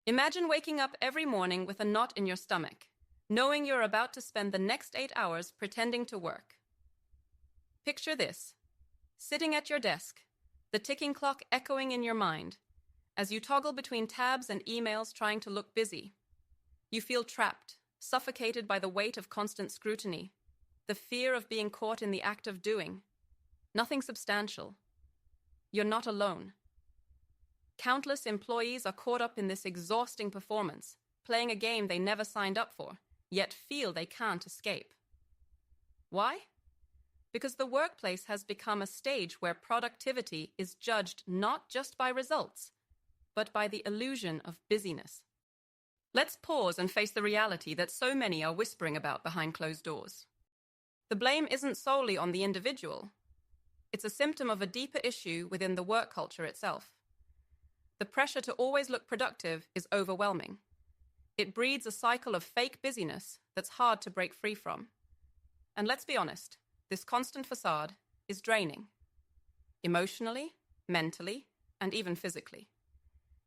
Imagine waking up every morning with a knot in your stomach, knowing you're about to spend the next 8 hours pretending to work. Picture this, sitting at your desk, the ticking clock echoing in your mind, as you toggle between tabs and emails trying to look busy. You feel trapped, suffocated by the weight of constant scrutiny, the fear of being caught in the act of doing. Nothing substantial. You're not alone. Countless employees are caught up in this exhausting performance, playing a game they never signed up for, yet feel they can't escape. Why? Because the workplace has become a stage where productivity is judged not just by results, but by the illusion of busyness. Let's pause and face the reality that so many are whispering about behind closed doors. The blame isn't solely on the individual. It's a symptom of a deeper issue within the work culture itself. The pressure to always look productive is overwhelming. It breeds a cycle of fake busyness that's hard to break free from. And let's be honest, this constant facade is draining. Emotionally, mentally, and even physically.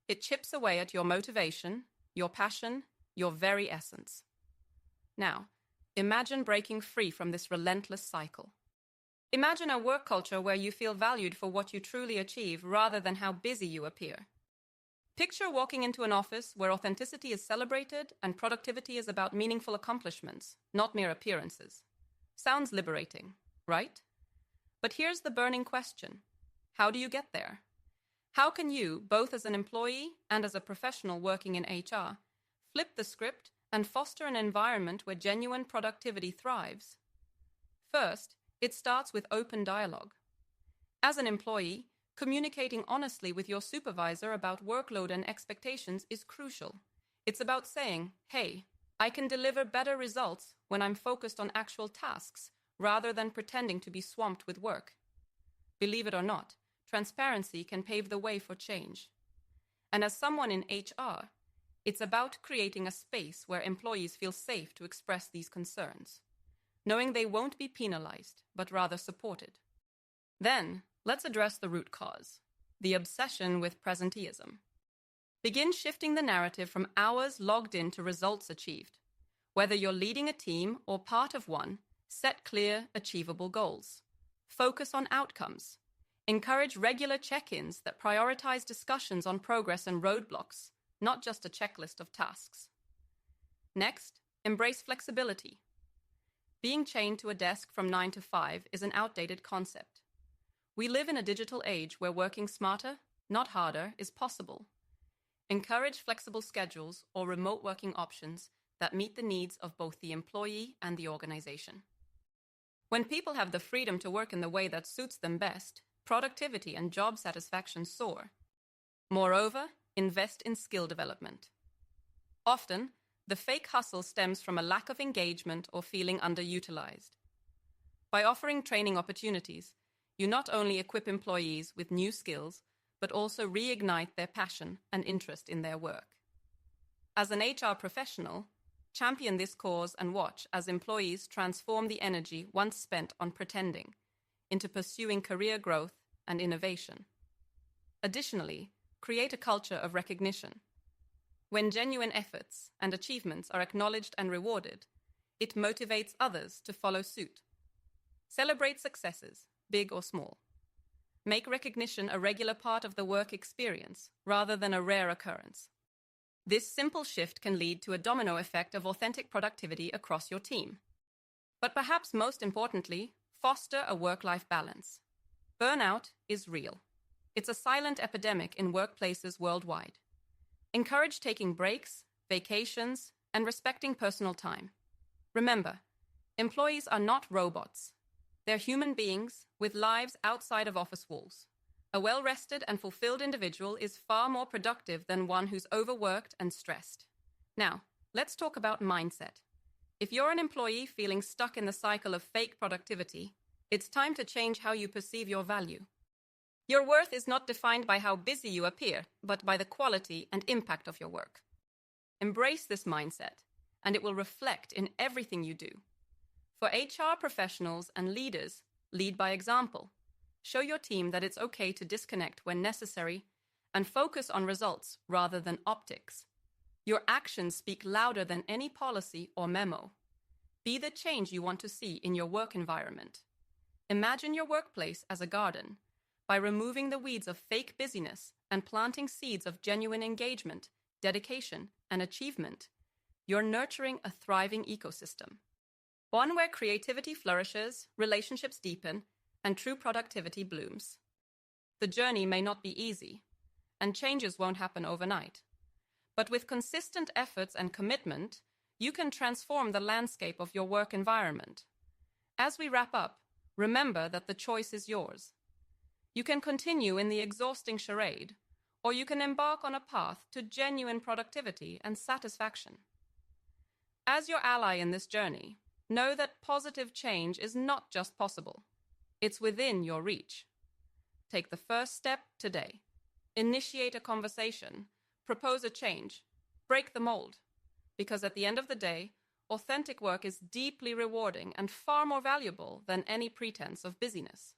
It chips away at your motivation, your passion, your very essence. Now, imagine breaking free from this relentless cycle. Imagine a work culture where you feel valued for what you truly achieve rather than how busy you appear. Picture walking into an office where authenticity is celebrated and productivity is about meaningful accomplishments, not mere appearances. Sounds liberating, right? But here's the burning question. How do you get there? How can you, both as an employee and as a professional working in HR, flip the script and foster an environment where genuine productivity thrives? First, it starts with open dialogue. As an employee, communicating honestly with your supervisor about workload and expectations is crucial. It's about saying, hey, I can deliver better results when I'm focused on actual tasks rather than pretending to be swamped with work. Believe it or not, transparency can pave the way for change. And as someone in HR, it's about creating a space where employees feel safe to express these concerns, knowing they won't be penalized, but rather supported. Then, let's address the root cause, the obsession with presenteeism. Begin shifting the narrative from hours logged in to results achieved. Whether you're leading a team or part of one, set clear, achievable goals. Focus on outcomes. Encourage regular check-ins that prioritize discussions on progress and roadblocks, not just a checklist of tasks. Next, embrace flexibility. Being chained to a desk from 9 to 5 is an outdated concept. We live in a digital age where working smarter, not harder, is possible. Encourage flexible schedules or remote working options that meet the needs of both the employee and the organization. When people have the freedom to work in the way that suits them best, productivity and job satisfaction soar. Moreover, invest in skill development. Often, the fake hustle stems from a lack of engagement or feeling underutilized. By offering training opportunities, you not only equip employees with new skills, but also reignite their passion and interest in their work. As an HR professional, champion this cause and watch as employees transform the energy once spent on pretending into pursuing career growth and innovation. Additionally, create a culture of recognition. When genuine efforts and achievements are acknowledged and rewarded, it motivates others to follow suit. Celebrate successes, big or small. Make recognition a regular part of the work experience rather than a rare occurrence. This simple shift can lead to a domino effect of authentic productivity across your team. But perhaps most importantly, foster a work-life balance. Burnout is real. It's a silent epidemic in workplaces worldwide. Encourage taking breaks, vacations, and respecting personal time. Remember, employees are not robots. They're human beings with lives outside of office walls. A well-rested and fulfilled individual is far more productive than one who's overworked and stressed. Now, let's talk about mindset. If you're an employee feeling stuck in the cycle of fake productivity, it's time to change how you perceive your value. Your worth is not defined by how busy you appear, but by the quality and impact of your work. Embrace this mindset, and it will reflect in everything you do. For HR professionals and leaders, lead by example. Show your team that it's okay to disconnect when necessary and focus on results rather than optics. Your actions speak louder than any policy or memo. Be the change you want to see in your work environment. Imagine your workplace as a garden. By removing the weeds of fake busyness and planting seeds of genuine engagement, dedication, and achievement, you're nurturing a thriving ecosystem. One where creativity flourishes, relationships deepen, and true productivity blooms. The journey may not be easy, and changes won't happen overnight. But with consistent efforts and commitment, you can transform the landscape of your work environment. As we wrap up, remember that the choice is yours. You can continue in the exhausting charade, or you can embark on a path to genuine productivity and satisfaction. As your ally in this journey, know that positive change is not just possible. It's within your reach. Take the first step today. Initiate a conversation. Propose a change. Break the mold. Because at the end of the day, authentic work is deeply rewarding and far more valuable than any pretense of busyness.